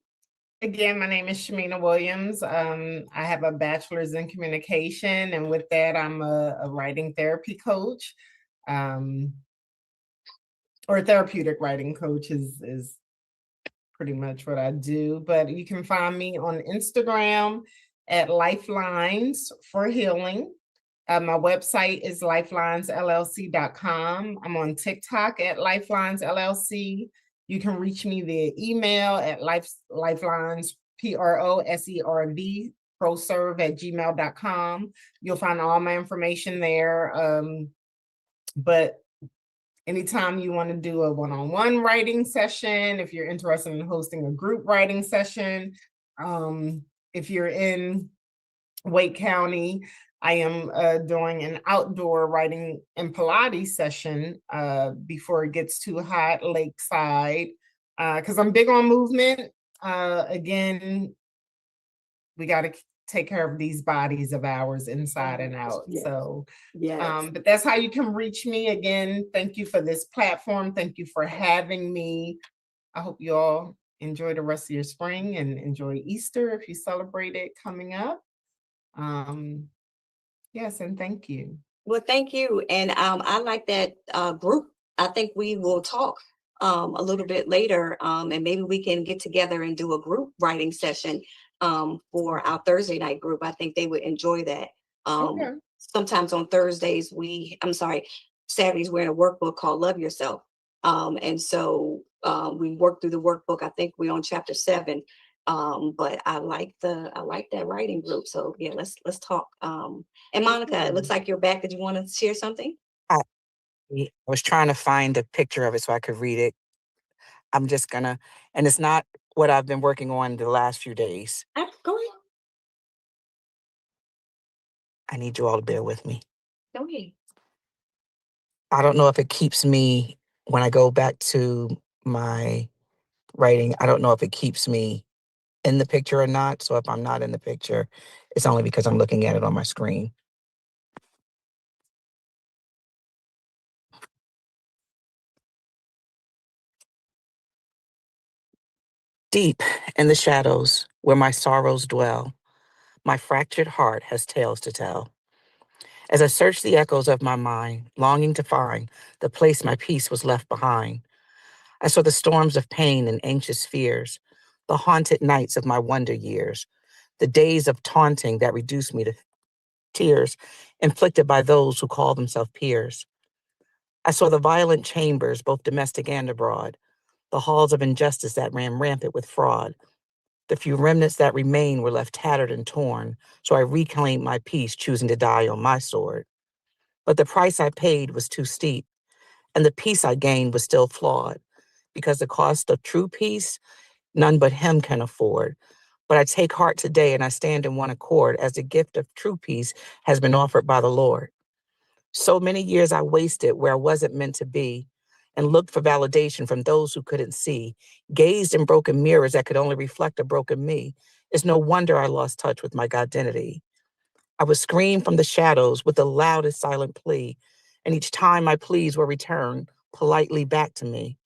Speaker 2: Again, my name is Shamina Williams. I have a bachelor's in communication, and with that, I'm a writing therapy coach, or therapeutic writing coach is pretty much what I do. But you can find me on Instagram at Lifelines for Healing. My website is lifelinesllc.com. I'm on TikTok at Lifelines LLC. You can reach me via email at lifelines, PROSERV, proserve@gmail.com. You'll find all my information there. But anytime you want to do a one-on-one writing session, if you're interested in hosting a group writing session, if you're in Wake County, I am doing an outdoor writing and Pilates session before it gets too hot lakeside, because I'm big on movement. Again, we got to take care of these bodies of ours inside and out.
Speaker 1: Yes.
Speaker 2: So,
Speaker 1: Yes.
Speaker 2: but that's how you can reach me. Again, thank you for this platform. Thank you for having me. I hope you all enjoy the rest of your spring and enjoy Easter if you celebrate it coming up. Yes, and thank you.
Speaker 1: Well, thank you. And I like that group. I think we will talk a little bit later, and maybe we can get together and do a group writing session for our Thursday night group. I think they would enjoy that.
Speaker 2: Okay.
Speaker 1: Sometimes on Thursdays, Saturdays, we're in a workbook called Love Yourself. And so we work through the workbook. I think we're on chapter 7. But I like that writing group. So yeah, let's talk. And Monica, it looks like you're back. Did you want to share something?
Speaker 5: I was trying to find a picture of it so I could read it. I'm just gonna, and it's not what I've been working on the last few days.
Speaker 1: Go ahead.
Speaker 5: I need you all to bear with me.
Speaker 1: Go ahead.
Speaker 5: I don't know if it keeps me, when I go back to my writing, I don't know if it keeps me in the picture or not. So if I'm not in the picture, it's only because I'm looking at it on my screen. Deep in the shadows where my sorrows dwell, my fractured heart has tales to tell. As I search the echoes of my mind, longing to find the place my peace was left behind, I saw the storms of pain and anxious fears, the haunted nights of my wonder years, the days of taunting that reduced me to tears, inflicted by those who call themselves peers. I saw the violent chambers, both domestic and abroad, the halls of injustice that ran rampant with fraud. The few remnants that remained were left tattered and torn, so I reclaimed my peace, choosing to die on my sword. But the price I paid was too steep, and the peace I gained was still flawed, because the cost of true peace, none but him can afford. But I take heart today and I stand in one accord as the gift of true peace has been offered by the Lord. So many years I wasted where I wasn't meant to be and looked for validation from those who couldn't see, gazed in broken mirrors that could only reflect a broken me. It's no wonder I lost touch with my identity. I would scream from the shadows with the loudest silent plea, and each time my pleas were returned politely back to me.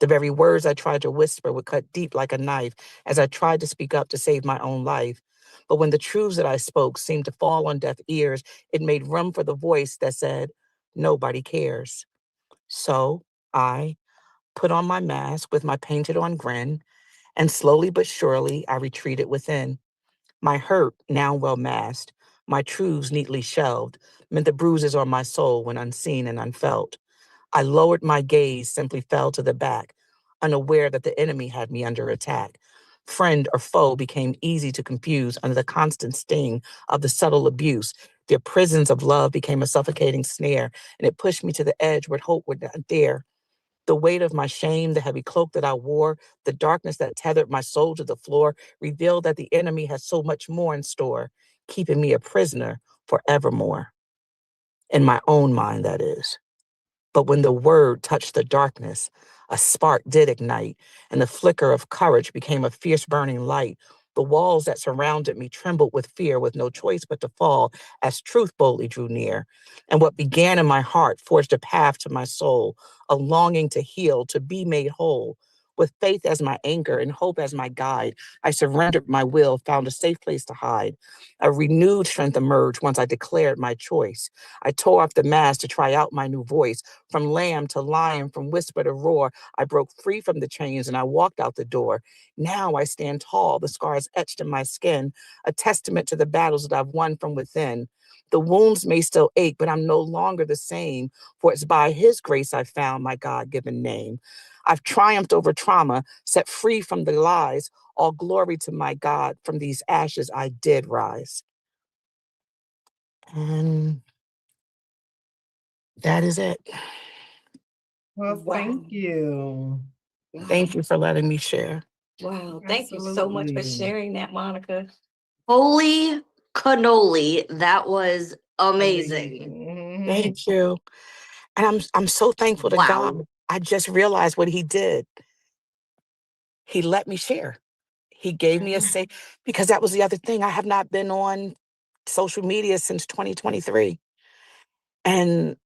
Speaker 5: The very words I tried to whisper would cut deep like a knife as I tried to speak up to save my own life. But when the truths that I spoke seemed to fall on deaf ears, it made room for the voice that said, nobody cares. So I put on my mask with my painted on grin, and slowly but surely I retreated within. My hurt, now well masked, my truths neatly shelved, meant the bruises on my soul went unseen and unfelt. I lowered my gaze, simply fell to the back, unaware that the enemy had me under attack. Friend or foe became easy to confuse under the constant sting of the subtle abuse. The prisons of love became a suffocating snare, and it pushed me to the edge where hope would not dare. The weight of my shame, the heavy cloak that I wore, the darkness that tethered my soul to the floor revealed that the enemy has so much more in store, keeping me a prisoner forevermore. In my own mind, that is. But when the word touched the darkness, a spark did ignite, and the flicker of courage became a fierce burning light. The walls that surrounded me trembled with fear, with no choice but to fall as truth boldly drew near. And what began in my heart forged a path to my soul, a longing to heal, to be made whole. With faith as my anchor and hope as my guide, I surrendered my will, found a safe place to hide. A renewed strength emerged once I declared my choice. I tore off the mask to try out my new voice. From lamb to lion, from whisper to roar, I broke free from the chains and I walked out the door. Now I stand tall, the scars etched in my skin, a testament to the battles that I've won from within. The wounds may still ache, but I'm no longer the same, for it's by his grace I found my God-given name. I've triumphed over trauma, set free from the lies. All glory to my God, from these ashes I did rise. And that is it.
Speaker 2: Well,
Speaker 1: Wow.
Speaker 2: thank you.
Speaker 5: Thank you for letting me share.
Speaker 1: Wow. Thank you so much for
Speaker 2: Absolutely.
Speaker 1: sharing that, Monica.
Speaker 4: Holy cannoli, that was amazing.
Speaker 2: Mhm.
Speaker 5: Thank you. And I'm so thankful to God.
Speaker 4: Wow.
Speaker 5: I just realized what he did. He let me share. He gave me a say, because that was the other thing. I have not been on social media since 2023. And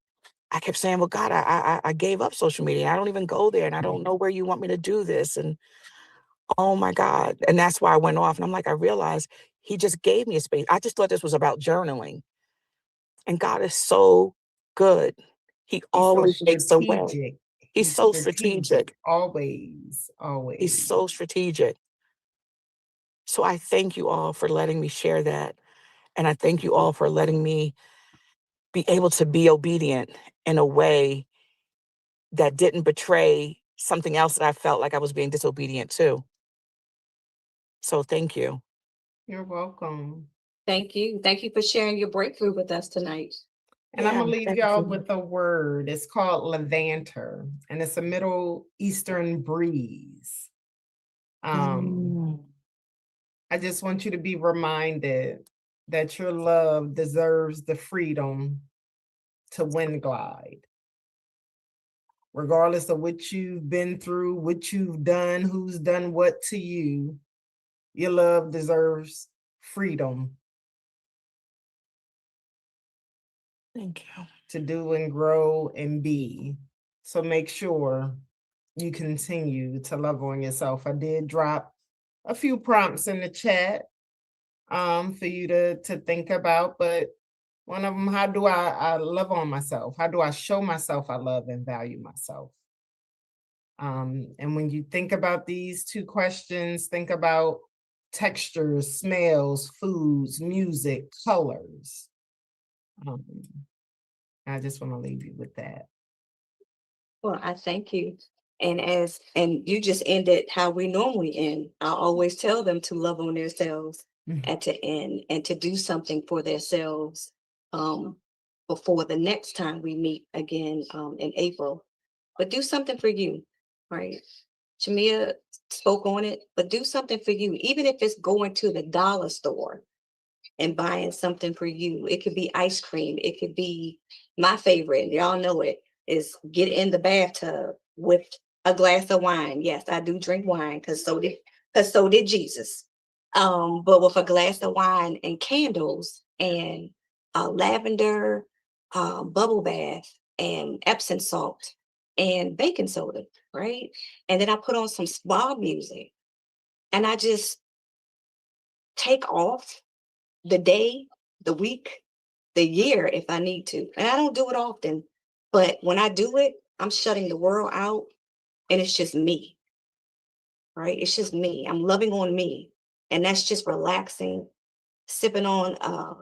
Speaker 5: I kept saying, well, God, I gave up social media. I don't even go there and I don't know where you want me to do this. And oh my God. And that's why I went off. And I'm like, I realized he just gave me a space. I just thought this was about journaling. And God is so good. He
Speaker 2: He's so
Speaker 5: always makes a way.
Speaker 2: strategic.
Speaker 5: He's so strategic.
Speaker 2: Always, always.
Speaker 5: He's so strategic. So I thank you all for letting me share that. And I thank you all for letting me be able to be obedient in a way that didn't betray something else that I felt like I was being disobedient to. So thank you.
Speaker 2: You're welcome.
Speaker 1: Thank you. Thank you for sharing your breakthrough with us tonight.
Speaker 2: And I'm
Speaker 5: Yeah,
Speaker 2: gonna leave
Speaker 5: thank
Speaker 2: y'all
Speaker 5: you.
Speaker 2: with a word. It's called levanter, and it's a Middle Eastern breeze.
Speaker 5: Mm.
Speaker 2: I just want you to be reminded that your love deserves the freedom to wind glide. Regardless of what you've been through, what you've done, who's done what to you, your love deserves freedom
Speaker 5: Thank you.
Speaker 2: to do and grow and be. So make sure you continue to love on yourself. I did drop a few prompts in the chat for you to think about, but one of them, how do I love on myself? How do I show myself I love and value myself? And when you think about these two questions, think about textures, smells, foods, music, colors. I just want to leave you with that.
Speaker 1: Well, I thank you. And you just ended how we normally end. I always tell them to love on themselves and to end and to do something for themselves before the next time we meet again in April. But do something for you, right? Shamia spoke on it, but do something for you, even if it's going to the dollar store and buying something for you. It could be ice cream. It could be my favorite. Y'all know it is get in the bathtub with a glass of wine. Yes, I do drink wine because so did Jesus. But with a glass of wine and candles and lavender bubble bath and Epsom salt and baking soda, right? And then I put on some spa music and I just take off the day, the week, the year if I need to. And I don't do it often, But when I do it, I'm shutting the world out and it's just me, right? It's just me. I'm loving on me. And that's just relaxing, sipping on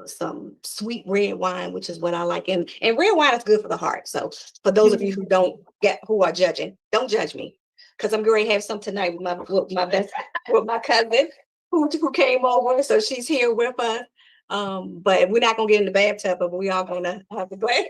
Speaker 1: some sweet red wine, which is what I like. And red wine is good for the heart. So for those of you who are judging, don't judge me. Because I'm going to have some tonight with my cousin who came over. So she's here with us. But we're not gonna get in the bathtub, but we are gonna have a glass.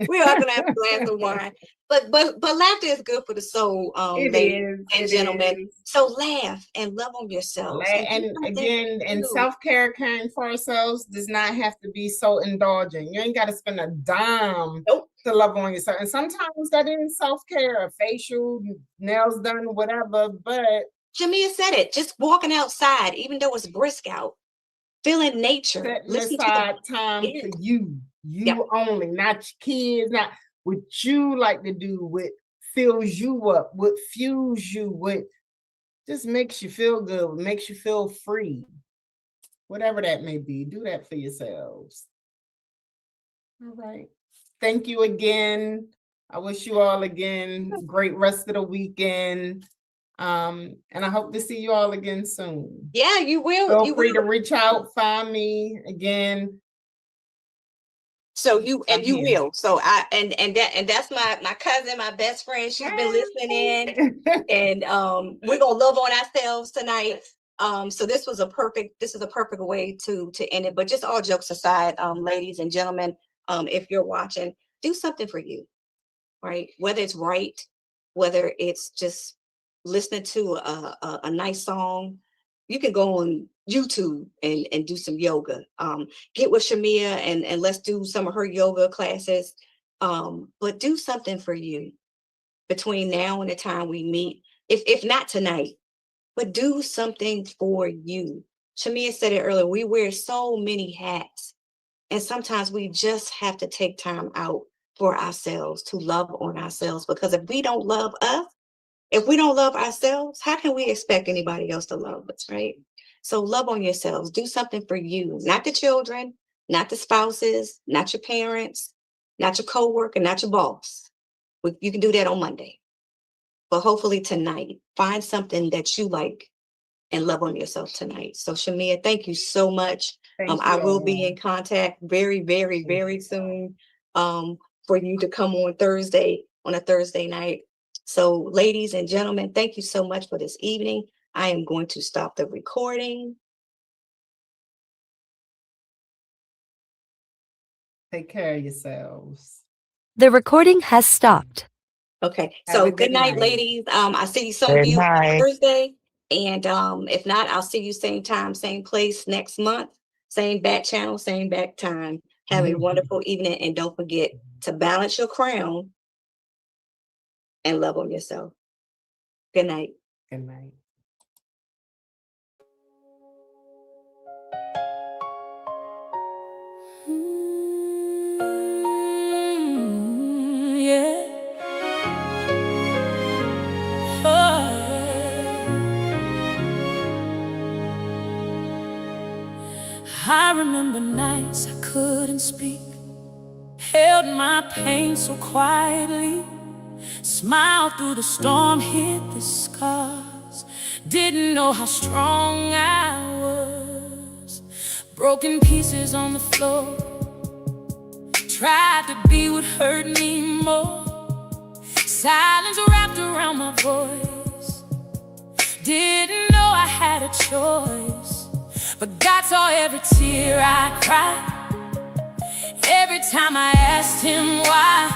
Speaker 1: We are gonna have a glass of wine. But laughter is good for the soul,
Speaker 2: It
Speaker 1: ladies
Speaker 2: is,
Speaker 1: and
Speaker 2: it
Speaker 1: gentlemen.
Speaker 2: is.
Speaker 1: So laugh and love on yourselves.
Speaker 2: And again, and self-care, caring for ourselves does not have to be so indulgent. You ain't got to spend a dime to love on yourself. And sometimes that is self-care, a facial, nails done, whatever. But
Speaker 1: Jamia said it, just walking outside, even though it's brisk out, feeling nature.
Speaker 2: setting
Speaker 1: Listen
Speaker 2: aside
Speaker 1: to
Speaker 2: time
Speaker 1: Yeah.
Speaker 2: for you only, not your kids, not what you like to do, what fills you up, what fuels you, what just makes you feel good, what makes you feel free. Whatever that may be, do that for yourselves. All right. Thank you again. I wish you all again great rest of the weekend. And I hope to see you all again soon.
Speaker 1: Yeah, you will.
Speaker 2: Feel
Speaker 1: You
Speaker 2: free to
Speaker 1: will.
Speaker 2: reach out, find me again.
Speaker 1: So you
Speaker 2: I'm here.
Speaker 1: will. So that's my cousin, my best friend. She's been listening in. And we're gonna love on ourselves tonight. So this is a perfect way to end it. But just all jokes aside, ladies and gentlemen, if you're watching, do something for you, right? Whether it's right, whether it's just listening to a nice song. You can go on YouTube and do some yoga. Get with Shamia and let's do some of her yoga classes. But do something for you between now and the time we meet. If not tonight, but do something for you. Shamia said it earlier, we wear so many hats. And sometimes we just have to take time out for ourselves to love on ourselves. Because if we don't love us, if we don't love ourselves, how can we expect anybody else to love us, right? So love on yourselves. Do something for you, not the children, not the spouses, not your parents, not your coworker, not your boss. You can do that on Monday. But hopefully tonight, find something that you like and love on yourself tonight. So Shamia, thank you so much.
Speaker 2: Thank
Speaker 1: I
Speaker 2: you
Speaker 1: will
Speaker 2: all.
Speaker 1: be in contact very, very, very soon for you to come on a Thursday night. So ladies and gentlemen, thank you so much for this evening. I am going to stop the recording.
Speaker 2: Take care of yourselves.
Speaker 7: The recording has stopped.
Speaker 1: Okay,
Speaker 2: Have
Speaker 1: so
Speaker 2: a
Speaker 1: good
Speaker 2: good
Speaker 1: night,
Speaker 2: night.
Speaker 1: ladies. I see some of
Speaker 5: Good
Speaker 1: you on
Speaker 5: night.
Speaker 1: Thursday. And if not, I'll see you same time, same place next month. Same back channel, same back time. Have a wonderful evening. And don't forget to balance your crown and love on yourself. Good night.
Speaker 2: Good night.
Speaker 8: Yeah. I remember nights I couldn't speak, held my pain so quietly, smiled through the storm, hid the scars, didn't know how strong I was. Broken pieces on the floor, tried to be what hurt me more. Silence wrapped around my voice, didn't know I had a choice. But God saw every tear I cried, every time I asked Him why.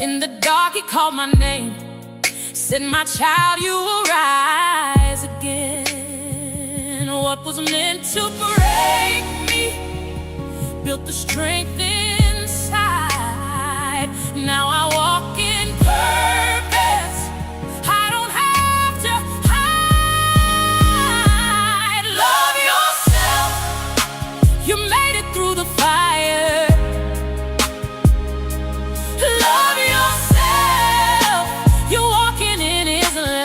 Speaker 8: In the dark He called my name, said, my child, you will rise again. What was meant to break me built the strength inside. Now I walk in purpose, I don't have to hide. Love yourself, you made it through the fire. Love yourself, you're walking in His light.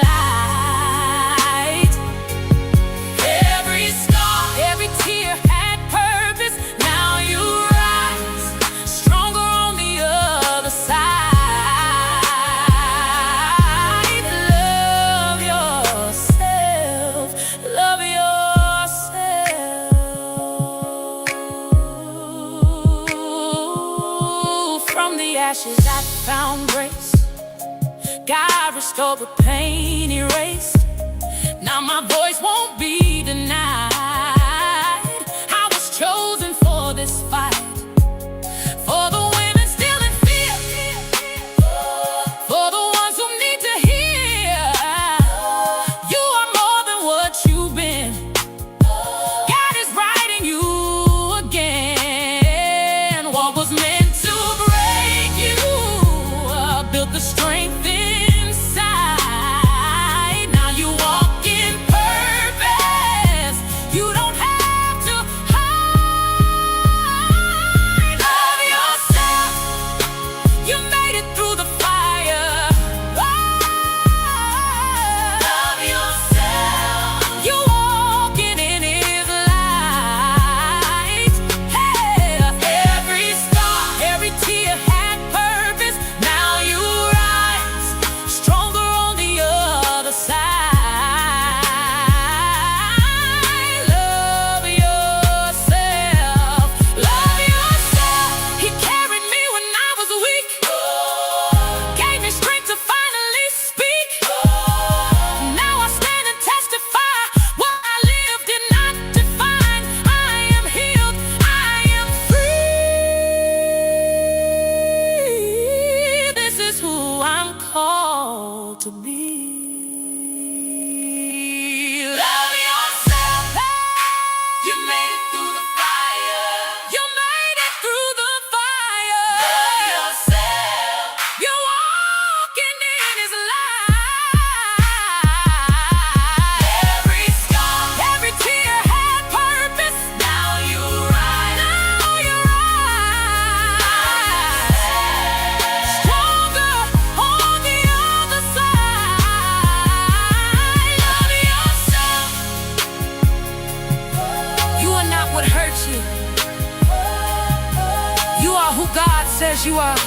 Speaker 8: Every scar, every tear had purpose. Now you rise, stronger on the other side. restored with pain erased. Now my voice won't be denied. I was chosen for this fight. For the women still in fear. For the ones who need to hear. You are more than what you've been. God is writing you again. What was meant to break you built the strength inside. Now you walk in purpose. You don't have to hide. Love yourself. You made it through the fire. Love yourself. You're walking in His light. Hey, every scar, every tear had purpose. Now you rise stronger on the other side. Love yourself. Love yourself. He carried me when I was weak. Gave me strength to finally speak. Now I stand and testify. What I lived did not define. I am healed. I am free. This is who I'm called to be. Love yourself. You made it through the fire. You made it through the fire. Love yourself. You're walking in His light. Every scar, every tear had purpose. Now you rise. Now you rise. Stronger on the other side. Love yourself. You are not what hurt you. You are who God says you are.